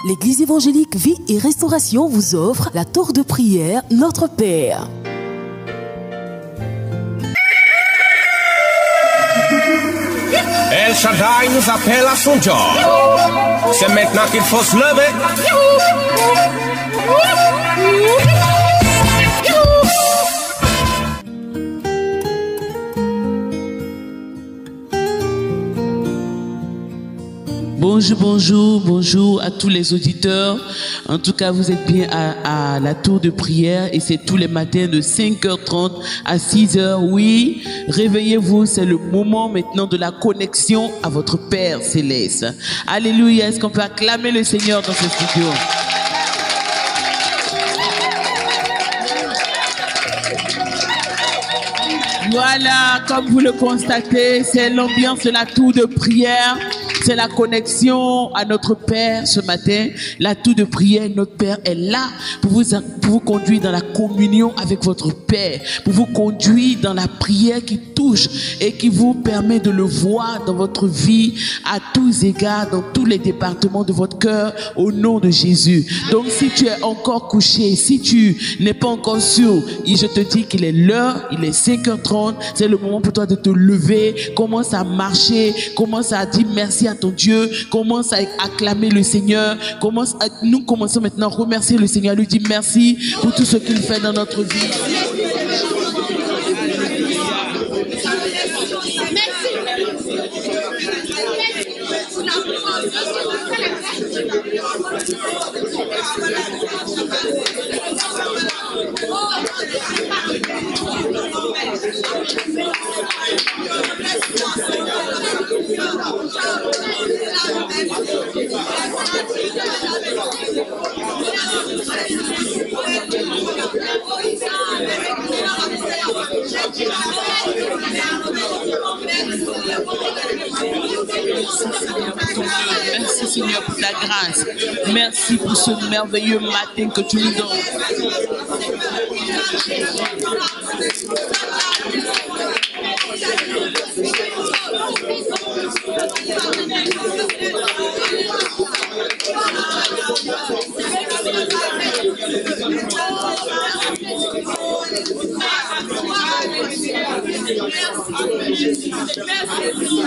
L'église évangélique Vie et Restauration vous offre la tour de prière Notre Père. El Shaddai nous appelle à son job. C'est maintenant qu'il faut se lever. Bonjour à tous les auditeurs. En tout cas, vous êtes bien à la tour de prière et c'est tous les matins de 5h30 à 6h. Oui, réveillez-vous, c'est le moment maintenant de la connexion à votre Père Céleste. Alléluia, est-ce qu'on peut acclamer le Seigneur dans ce studio? Voilà, comme vous le constatez, c'est l'ambiance de la tour de prière. C'est la connexion à notre Père ce matin. La tour de prière, notre Père est là pour vous conduire dans la communion avec votre Père, pour vous conduire dans la prière qui touche et qui vous permet de le voir dans votre vie à tous égards, dans tous les départements de votre cœur, au nom de Jésus. Donc si tu es encore couché, si tu n'es pas encore sûr, je te dis qu'il est l'heure, il est 5h30, c'est le moment pour toi de te lever, commence à marcher, commence à dire merci à ton Dieu, commence à acclamer le Seigneur, nous commençons maintenant à remercier le Seigneur, lui dire merci pour tout ce qu'il fait dans notre vie. Merci Seigneur pour ta grâce. Merci pour ce merveilleux matin que tu nous donnes.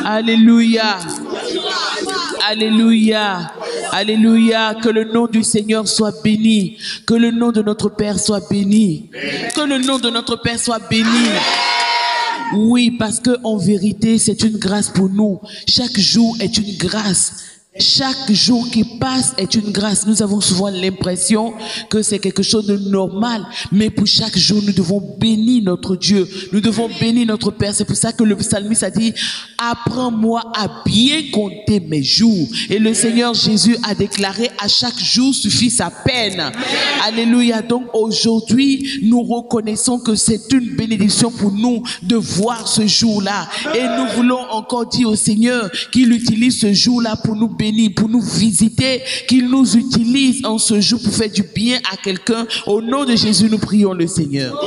Alléluia. Alléluia. Alléluia. Que le nom du Seigneur soit béni. Que le nom de notre Père soit béni. Que le nom de notre Père soit béni. Oui, parce que en vérité, c'est une grâce pour nous. Chaque jour est une grâce. Chaque jour qui passe est une grâce. Nous avons souvent l'impression que c'est quelque chose de normal, mais pour chaque jour, nous devons bénir notre Dieu. Nous devons bénir notre Père. C'est pour ça que le psalmiste a dit, apprends-moi à bien compter mes jours. Et le Seigneur Jésus a déclaré, à chaque jour suffit sa peine. Alléluia. Donc aujourd'hui, nous reconnaissons que c'est une bénédiction pour nous de voir ce jour-là. Et nous voulons encore dire au Seigneur qu'il utilise ce jour-là pour nous bénir, pour nous visiter, qu'il nous utilise en ce jour pour faire du bien à quelqu'un. Au nom de Jésus, nous prions le Seigneur.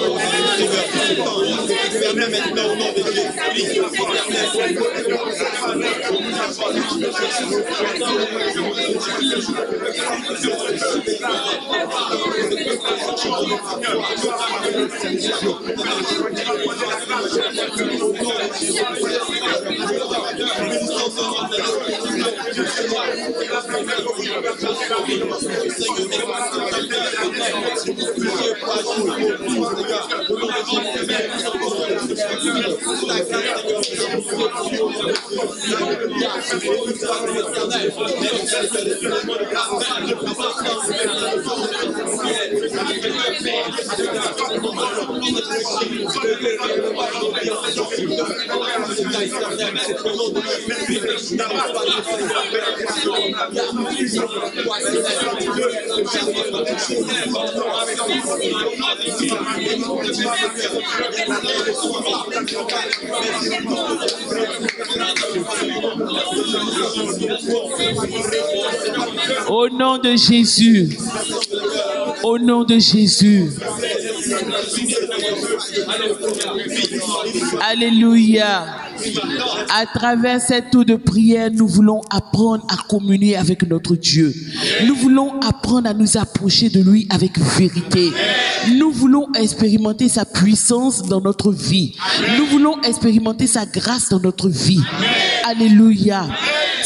Au nom de Jésus. Au nom de Jésus. Alléluia. À travers cette tour de prière, nous voulons apprendre à communier avec notre Dieu. Nous voulons apprendre à nous approcher de lui avec vérité. Nous voulons expérimenter sa puissance dans notre vie. Nous voulons expérimenter sa grâce dans notre vie. Alléluia.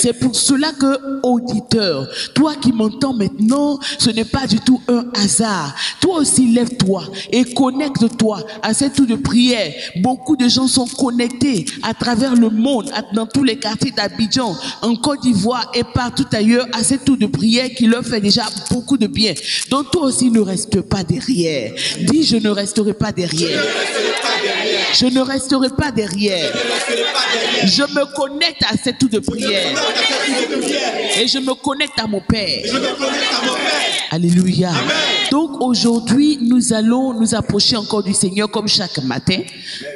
C'est pour cela que, auditeur, toi qui m'entends maintenant, ce n'est pas du tout un hasard. Toi aussi, lève-toi et connecte-toi à cette tour de prière. Beaucoup de gens sont connectés à travers le monde, dans tous les quartiers d'Abidjan, en Côte d'Ivoire et partout ailleurs, à cette tour de prière qui leur fait déjà beaucoup de bien. Donc toi aussi, ne reste pas derrière. Dis, je ne resterai pas derrière. Je ne resterai pas derrière. Je me connecte à cette tour de prière. Et je me connecte à mon Père. Alléluia. Donc aujourd'hui, nous allons nous approcher encore du Seigneur comme chaque matin.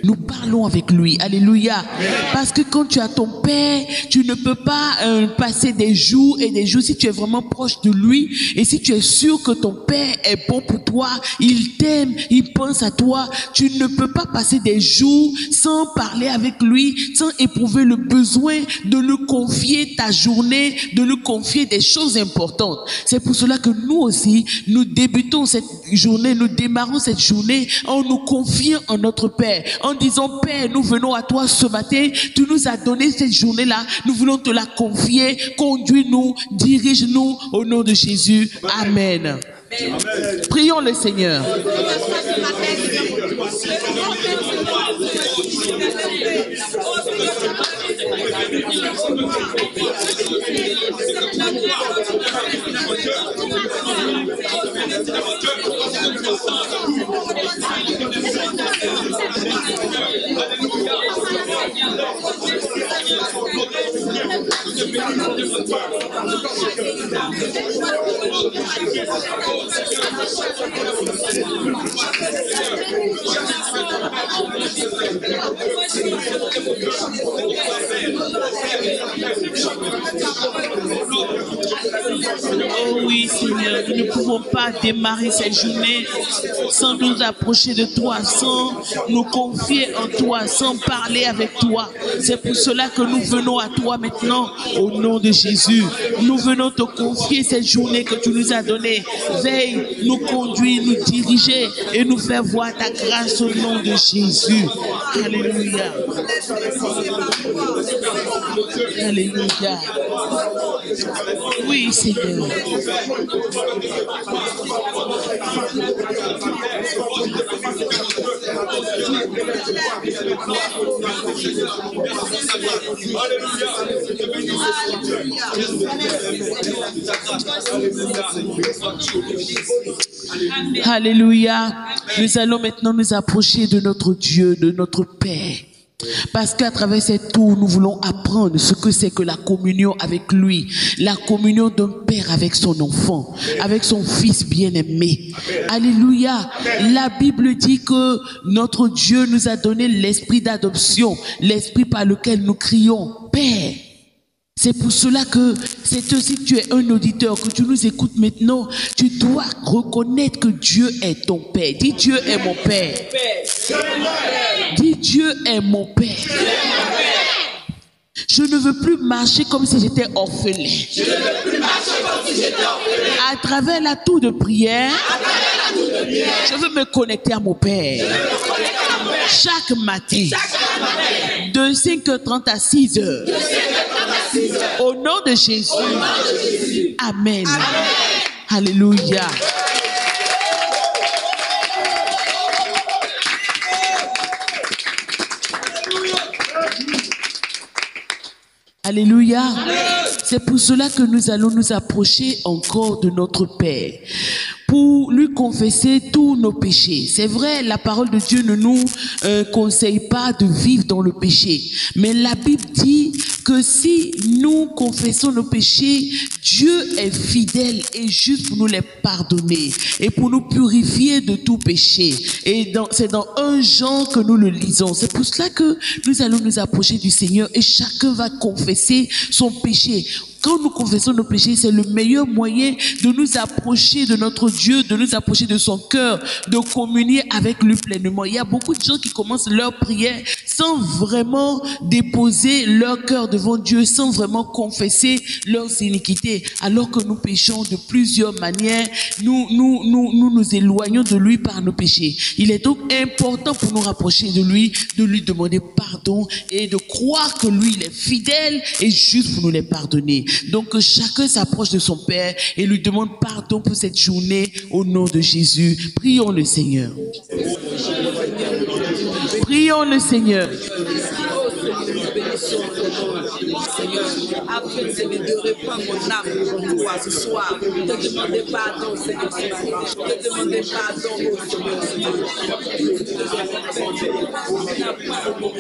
Nous parlons avec lui. Alléluia. Parce que quand tu as ton Père, tu ne peux pas passer des jours et des jours si tu es vraiment proche de lui. Et si tu es sûr que ton Père est bon pour toi, il t'aime, il pense à toi, tu ne peux pas passer des jours sans parler avec lui, sans éprouver le besoin de lui confier ta journée, de lui confier des choses importantes. C'est pour cela que nous aussi, nous débutons cette journée, nous démarrons cette journée en nous confiant en notre Père, en disant, Père, nous venons à toi ce matin, tu nous as donné cette journée-là, nous voulons te la confier, conduis-nous, dirige-nous au nom de Jésus. Amen. Prions le Seigneur. Oh oui, Seigneur, nous ne pouvons pas démarrer cette journée sans nous approcher de toi, sans nous confier en toi, sans parler avec toi. C'est pour cela que nous venons à toi maintenant au nom de Jésus. Nous venons te confier cette journée que tu nous as donnée. Veille, nous conduire, nous diriger et nous faire voir ta grâce au nom de Jésus. Alléluia. Alléluia. Oui, Seigneur. Alléluia. Nous allons maintenant nous approcher de notre Dieu, de notre Père. Parce qu'à travers cette tour, nous voulons apprendre ce que c'est que la communion avec lui. La communion d'un père avec son enfant, avec son fils bien-aimé. Alléluia. La Bible dit que notre Dieu nous a donné l'esprit d'adoption, l'esprit par lequel nous crions Père. C'est pour cela que c'est aussi que tu es un auditeur, que tu nous écoutes maintenant, tu dois reconnaître que Dieu est ton Père. Dis Dieu est mon Père. Dis Dieu est mon Père. Je ne veux plus marcher comme si j'étais orphelin. À travers la tour de prière, je veux me connecter à mon Père. Chaque matin, de 5h30 à 6h. Au nom de Jésus. Amen. Alléluia. Alléluia. C'est pour cela que nous allons nous approcher encore de notre Père, pour lui confesser tous nos péchés. C'est vrai, la parole de Dieu ne nous conseille pas de vivre dans le péché. Mais la Bible dit que si nous confessons nos péchés, Dieu est fidèle et juste pour nous les pardonner et pour nous purifier de tout péché. Et c'est dans 1 Jean que nous le lisons. C'est pour cela que nous allons nous approcher du Seigneur et chacun va confesser son péché. Quand nous confessons nos péchés, c'est le meilleur moyen de nous approcher de notre Dieu, de nous approcher de son cœur, de communier avec lui pleinement. Il y a beaucoup de gens qui commencent leur prière sans vraiment déposer leur cœur devant Dieu, sans vraiment confesser leurs iniquités, alors que nous péchons de plusieurs manières. Nous éloignons de lui par nos péchés. Il est donc important pour nous rapprocher de lui demander pardon et de croire que lui, il est fidèle et juste pour nous les pardonner. Donc chacun s'approche de son Père et lui demande pardon pour cette journée au nom de Jésus. Prions le Seigneur. Prions le Seigneur. Seigneur, après de reprendre mon âme pour toi ce soir, de demander pardon, Seigneur, de demander pardon, Seigneur. Je te demande pardon, Seigneur, pardonne-moi,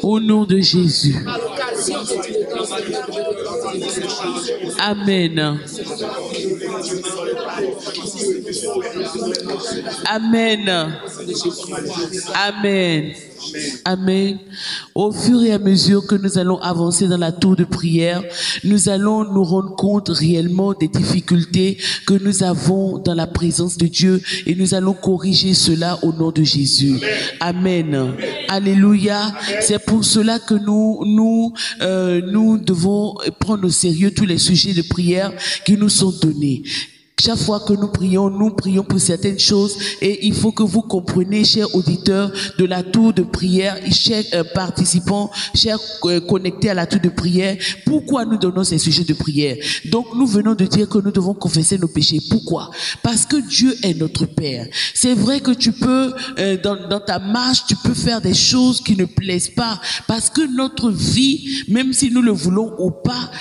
Au nom de Jésus. Amen. Amen. Amen. Amen. Au fur et à mesure que nous allons avancer dans la tour de prière, nous allons nous rendre compte réellement des difficultés que nous avons dans la présence de Dieu et nous allons corriger cela au nom de Jésus. Amen. Alléluia. C'est pour cela que nous devons prendre au sérieux tous les sujets de prière qui nous sont donnés. Chaque fois que nous prions pour certaines choses et il faut que vous compreniez, chers auditeurs de la tour de prière, chers participants, chers connectés à la tour de prière, pourquoi nous donnons ces sujets de prière. Donc nous venons de dire que nous devons confesser nos péchés. Pourquoi? Parce que Dieu est notre Père. C'est vrai que tu peux, dans ta marche, tu peux faire des choses qui ne plaisent pas parce que notre vie, même si nous le voulons ou pas,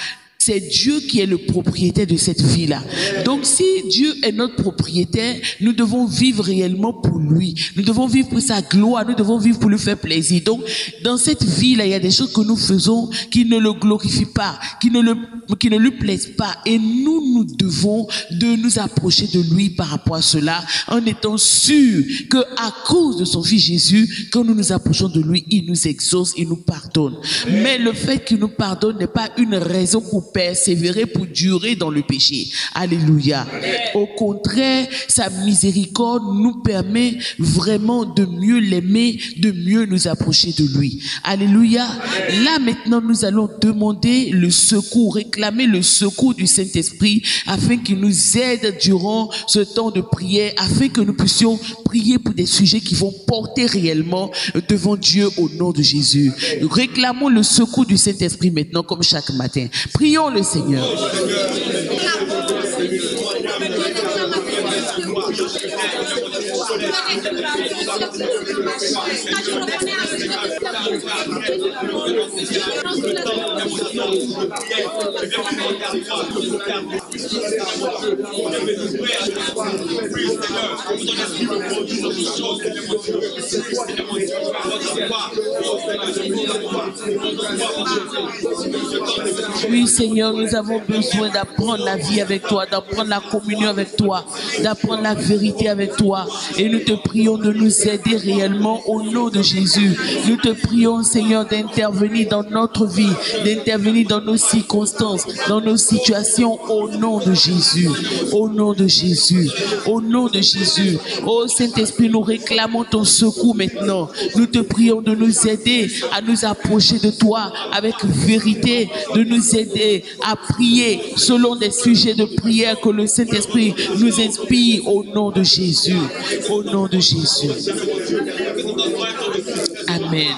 c'est Dieu qui est le propriétaire de cette vie-là. Donc si Dieu est notre propriétaire, nous devons vivre réellement pour lui. Nous devons vivre pour sa gloire, nous devons vivre pour lui faire plaisir. Donc dans cette vie-là, il y a des choses que nous faisons qui ne le glorifient pas, qui ne lui plaisent pas. Et nous devons de nous approcher de lui par rapport à cela, en étant sûrs que à cause de son Fils Jésus, quand nous nous approchons de lui, il nous exauce, il nous pardonne. Mais le fait qu'il nous pardonne n'est pas une raison pour persévérer, pour durer dans le péché. Alléluia. Au contraire, sa miséricorde nous permet vraiment de mieux l'aimer, de mieux nous approcher de lui. Alléluia. Là maintenant, nous allons demander le secours, réclamer le secours du Saint-Esprit afin qu'il nous aide durant ce temps de prière, afin que nous puissions prier pour des sujets qui vont porter réellement devant Dieu au nom de Jésus. Réclamons le secours du Saint-Esprit maintenant comme chaque matin. Prions le Seigneur. Oui, Seigneur, nous avons besoin d'apprendre la vie avec toi, d'apprendre la communion avec toi, d'apprendre la vérité avec toi. Et nous te prions de nous aider réellement au nom de Jésus. Nous te prions, Seigneur, d'intervenir dans notre vie, d'intervenir dans nos circonstances, dans nos situations au nom de Jésus. Au nom de Jésus. Au nom de Jésus. Oh Saint-Esprit, nous réclamons ton secours maintenant. Nous te prions de nous aider à nous approcher de toi avec vérité, de nous aider à prier selon des sujets de prière que le Saint-Esprit nous inspire au nom de Jésus. Au nom de Jésus. Amen.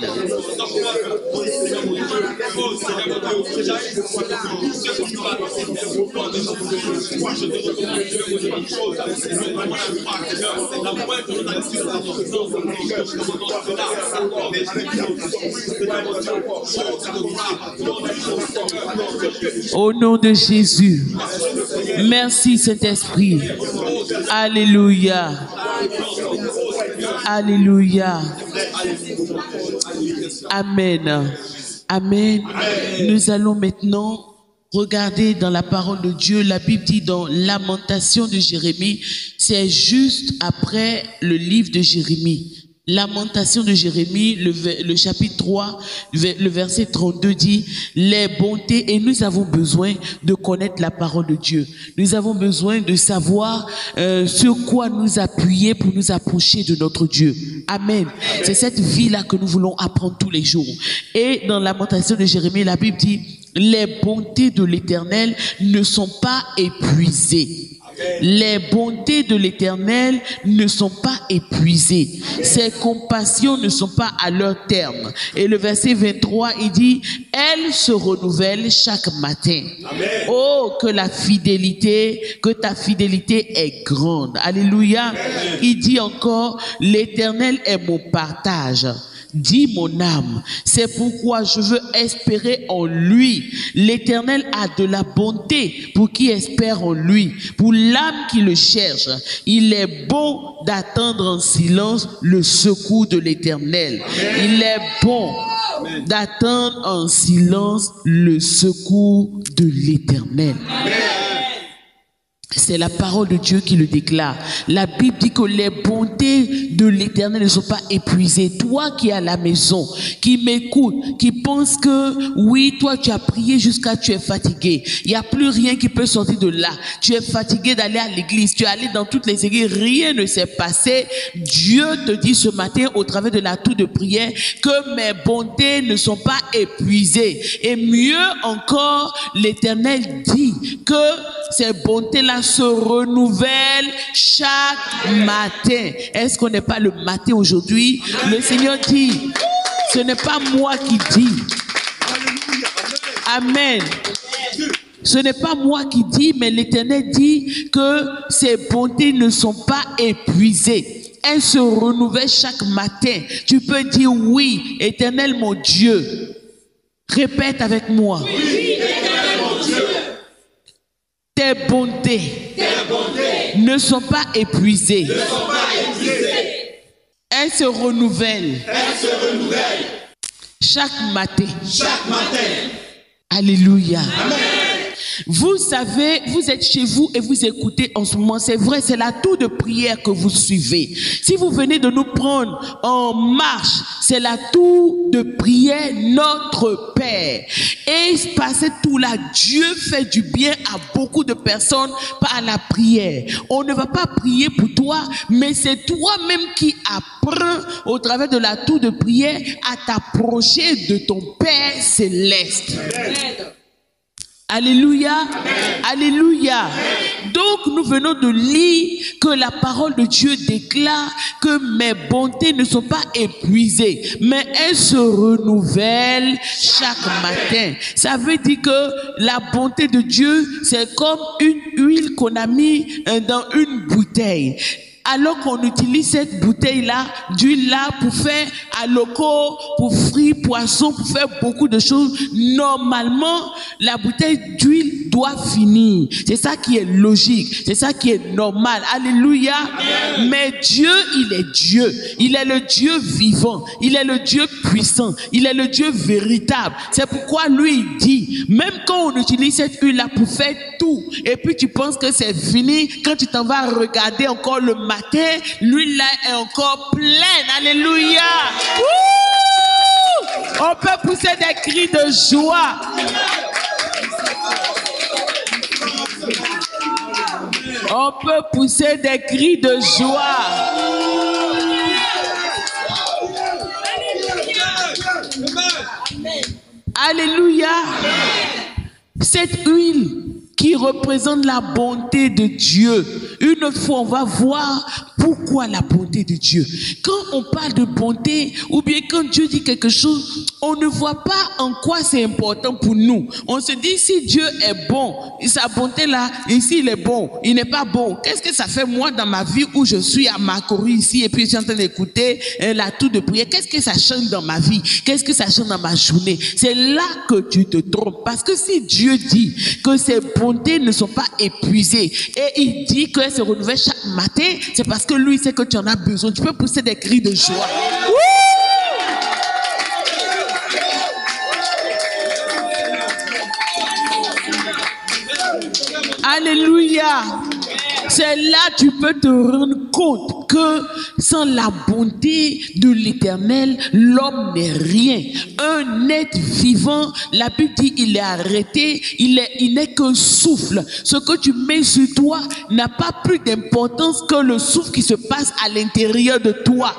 Au nom de Jésus. Merci Saint-Esprit. Alléluia. Alléluia. Amen. Amen. Nous allons maintenant regarder dans la parole de Dieu. La Bible dit dans Lamentation de Jérémie, c'est juste après le livre de Jérémie. Lamentation de Jérémie, le chapitre 3, le verset 32 dit les bontés, et nous avons besoin de connaître la parole de Dieu. Nous avons besoin de savoir sur quoi nous appuyer pour nous approcher de notre Dieu. Amen. C'est cette vie-là que nous voulons apprendre tous les jours. Et dans Lamentation de Jérémie, la Bible dit les bontés de l'Éternel ne sont pas épuisées. Les bontés de l'Éternel ne sont pas épuisées. Ses compassions ne sont pas à leur terme. Et le verset 23, il dit, elles se renouvellent chaque matin. Amen. Oh, que ta fidélité est grande. Alléluia. Amen. Il dit encore, l'Éternel est mon partage. Dis mon âme, c'est pourquoi je veux espérer en lui. L'Éternel a de la bonté pour qui espère en lui, pour l'âme qui le cherche. Il est bon d'attendre en silence le secours de l'Éternel. Il est bon d'attendre en silence le secours de l'Éternel. C'est la parole de Dieu qui le déclare. La Bible dit que les bontés de l'Éternel ne sont pas épuisées. Toi qui es à la maison, qui m'écoute, qui pense que oui, toi tu as prié jusqu'à tu es fatigué. Il n'y a plus rien qui peut sortir de là. Tu es fatigué d'aller à l'église. Tu es allé dans toutes les églises. Rien ne s'est passé. Dieu te dit ce matin au travers de la tour de prière que mes bontés ne sont pas épuisées. Et mieux encore, l'Éternel dit que ces bontés-là se renouvellent chaque matin. Est-ce qu'on n'est pas le matin aujourd'hui? Le Seigneur dit, ce n'est pas moi qui dis. Amen. Ce n'est pas moi qui dis, mais l'Éternel dit que ces bontés ne sont pas épuisées. Elles se renouvellent chaque matin. Tu peux dire oui, Éternel mon Dieu. Répète avec moi. Oui, Éternel mon Dieu. Tes bontés ne sont pas épuisées. Elles se renouvellent. Chaque matin. Alléluia. Amen. Vous savez, vous êtes chez vous et vous écoutez en ce moment. C'est vrai, c'est la tour de prière que vous suivez. Si vous venez de nous prendre en marche, c'est la tour de prière Notre Père. Et par cette tour-là, Dieu fait du bien à beaucoup de personnes par la prière. On ne va pas prier pour toi, mais c'est toi-même qui apprends au travers de la tour de prière à t'approcher de ton Père céleste. Amen. Alléluia. Amen. Alléluia. Amen. Donc nous venons de lire que la parole de Dieu déclare que mes bontés ne sont pas épuisées, mais elles se renouvellent chaque matin. Ça veut dire que la bonté de Dieu, c'est comme une huile qu'on a mis dans une bouteille. alors qu'on utilise cette bouteille-là, d'huile-là, pour faire aloko, pour frire poisson, pour faire beaucoup de choses, normalement, la bouteille d'huile doit finir. C'est ça qui est logique, c'est ça qui est normal. Alléluia. Mais Dieu, il est Dieu. Il est le Dieu vivant. Il est le Dieu puissant. Il est le Dieu véritable. C'est pourquoi lui, il dit, même quand on utilise cette huile-là pour faire tout, et puis tu penses que c'est fini, quand tu t'en vas regarder encore le matin, l'huile là est encore pleine. Alléluia. On peut pousser des cris de joie. On peut pousser des cris de joie. Alléluia. Cette huile qui représente la bonté de Dieu. Une fois, on va voir pourquoi la bonté de Dieu. Quand on parle de bonté, ou bien quand Dieu dit quelque chose, on ne voit pas en quoi c'est important pour nous. On se dit, si Dieu est bon, sa bonté là, ici il est bon, il n'est pas bon. Qu'est-ce que ça fait moi dans ma vie où je suis à Makori ici et puis je suis en train d'écouter la tour de prière? Qu'est-ce que ça change dans ma vie? Qu'est-ce que ça change dans ma journée? C'est là que tu te trompes. Parce que si Dieu dit que ses bontés ne sont pas épuisées et il dit qu'elles se renouvellent chaque matin, c'est parce que lui sait que tu en as besoin. Tu peux pousser des cris de joie. Alléluia. C'est là que tu peux te rendre compte que sans la bonté de l'Éternel, l'homme n'est rien. Un être vivant, la Bible dit, il est arrêté, il n'est qu'un souffle. Ce que tu mets sur toi n'a pas plus d'importance que le souffle qui se passe à l'intérieur de toi.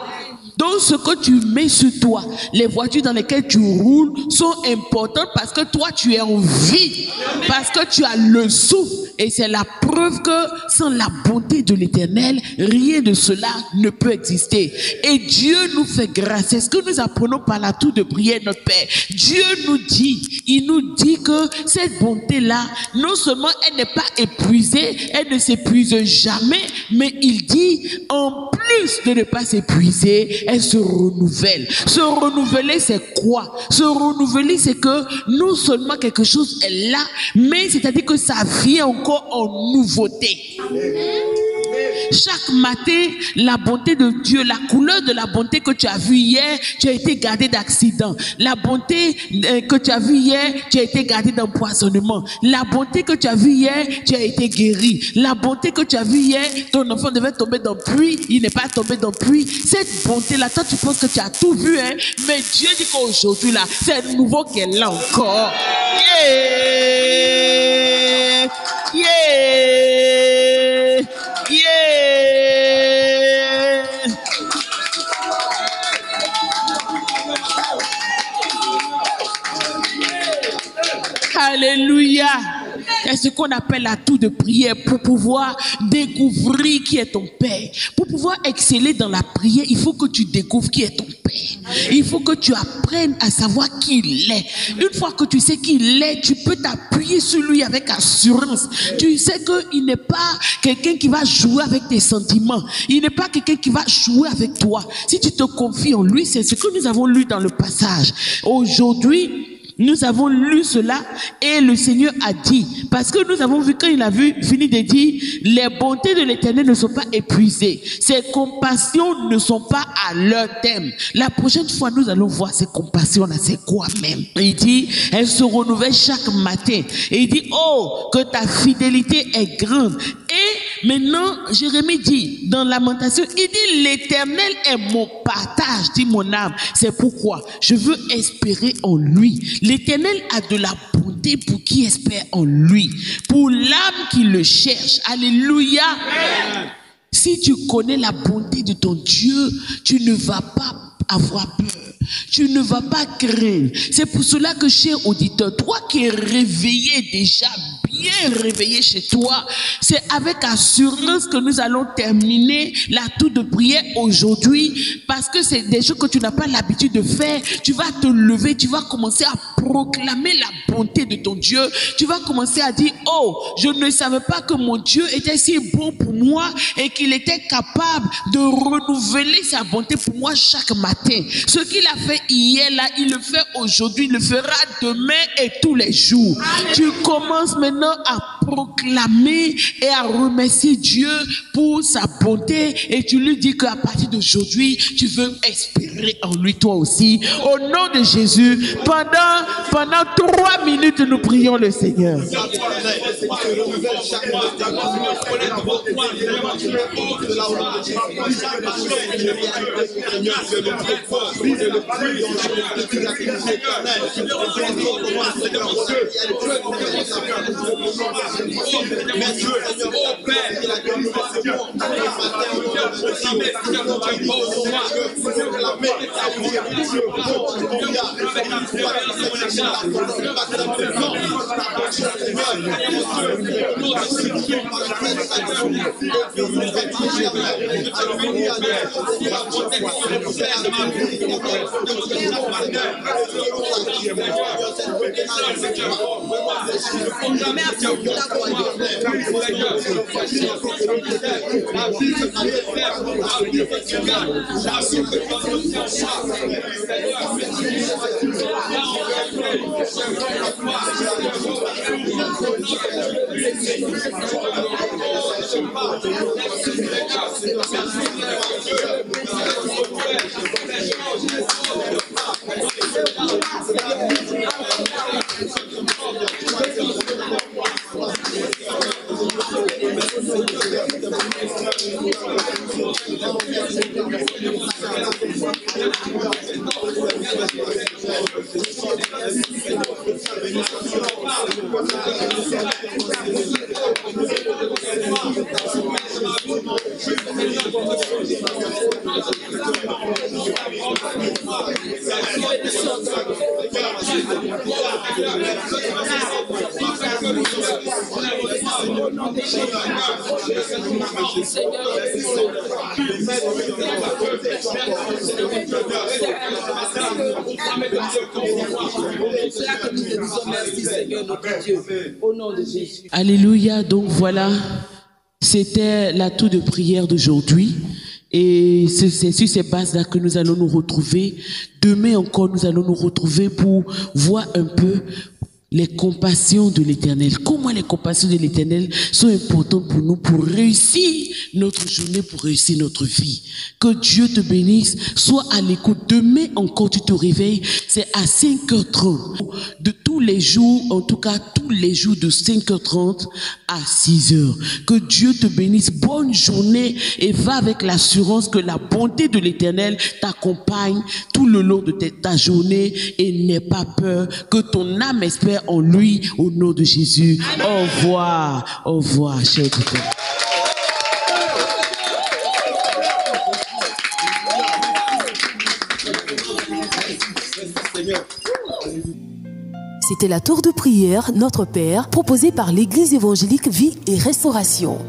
Donc ce que tu mets sur toi, les voitures dans lesquelles tu roules sont importantes parce que toi tu es en vie, parce que tu as le souffle. Et c'est la preuve que sans la bonté de l'Éternel, rien de cela ne peut exister. Et Dieu nous fait grâce. C'est ce que nous apprenons par la tour de prière, notre Père. Dieu nous dit, il nous dit que cette bonté-là, non seulement elle n'est pas épuisée, elle ne s'épuise jamais, mais il dit, en plus de ne pas s'épuiser, elle se renouvelle. Se renouveler, c'est quoi? Se renouveler, c'est que non seulement quelque chose est là, mais c'est-à-dire que ça vient encore en nouveauté. Chaque matin, la bonté de Dieu, la couleur de la bonté que tu as vue hier, tu as été gardé d'accident. La bonté que tu as vue hier, tu as été gardé d'empoisonnement. La bonté que tu as vue hier, tu as été guéri. La bonté que tu as vue hier, ton enfant devait tomber dans le puits, il n'est pas tombé dans le puits. Cette bonté-là, toi tu penses que tu as tout vu, hein? Mais Dieu dit qu'aujourd'hui là, c'est nouveau qu'elle a encore. Yeah! Yeah! Yeah! Alléluia! C'est ce qu'on appelle la tour de prière pour pouvoir découvrir qui est ton Père. Pour pouvoir exceller dans la prière, il faut que tu découvres qui est ton Père. Il faut que tu apprennes à savoir qui il est. Une fois que tu sais qui il est, tu peux t'appuyer sur lui avec assurance. Tu sais qu'il n'est pas quelqu'un qui va jouer avec tes sentiments. Il n'est pas quelqu'un qui va jouer avec toi. Si tu te confies en lui, c'est ce que nous avons lu dans le passage. Aujourd'hui, nous avons lu cela et le Seigneur a dit, parce que nous avons vu quand il a fini de dire, les bontés de l'Éternel ne sont pas épuisées, ses compassions ne sont pas à leur terme. La prochaine fois, nous allons voir ces compassions-là, c'est quoi même? Il dit, elles se renouvellent chaque matin. Et il dit, oh, que ta fidélité est grande. Et maintenant, Jérémie dit, dans Lamentation, il dit, l'Éternel est mon partage, dit mon âme. C'est pourquoi je veux espérer en lui. L'Éternel a de la bonté pour qui espère en lui, pour l'âme qui le cherche. Alléluia. Amen. Si tu connais la bonté de ton Dieu, tu ne vas pas avoir peur. Tu ne vas pas craindre. C'est pour cela que, cher auditeur, toi qui es réveillé déjà bien réveillé chez toi. C'est avec assurance que nous allons terminer la tour de prière aujourd'hui, parce que c'est des choses que tu n'as pas l'habitude de faire. Tu vas te lever, tu vas commencer à proclamer la bonté de ton Dieu. Tu vas commencer à dire, oh, je ne savais pas que mon Dieu était si bon pour moi et qu'il était capable de renouveler sa bonté pour moi chaque matin. Ce qu'il a fait hier là, il le fait aujourd'hui, il le fera demain et tous les jours. Amen. Tu commences maintenant à proclamer et à remercier Dieu pour sa bonté, et tu lui dis qu'à partir d'aujourd'hui, tu veux espérer en lui toi aussi. Au nom de Jésus, pendant 3 minutes, nous prions le Seigneur. Alléluia. Donc voilà, c'était la tour de prière d'aujourd'hui. Et c'est sur ces bases-là que nous allons nous retrouver. Demain encore, nous allons nous retrouver pour voir un peu les compassions de l'Éternel. Comment les compassions de l'Éternel sont importantes pour nous, pour réussir notre journée, pour réussir notre vie. Que Dieu te bénisse. Sois à l'écoute. Demain encore, tu te réveilles. C'est à 5h30. De tous les jours, en tout cas tous les jours de 5h30 à 6h. Que Dieu te bénisse. Bonne journée, et va avec l'assurance que la bonté de l'Éternel t'accompagne tout le long de ta journée, et n'aie pas peur. Que ton âme espère en lui, au nom de Jésus. Au revoir. Au revoir, cher Dieu. C'était la tour de prière Notre Père, proposée par l'Église évangélique Vie et Restauration.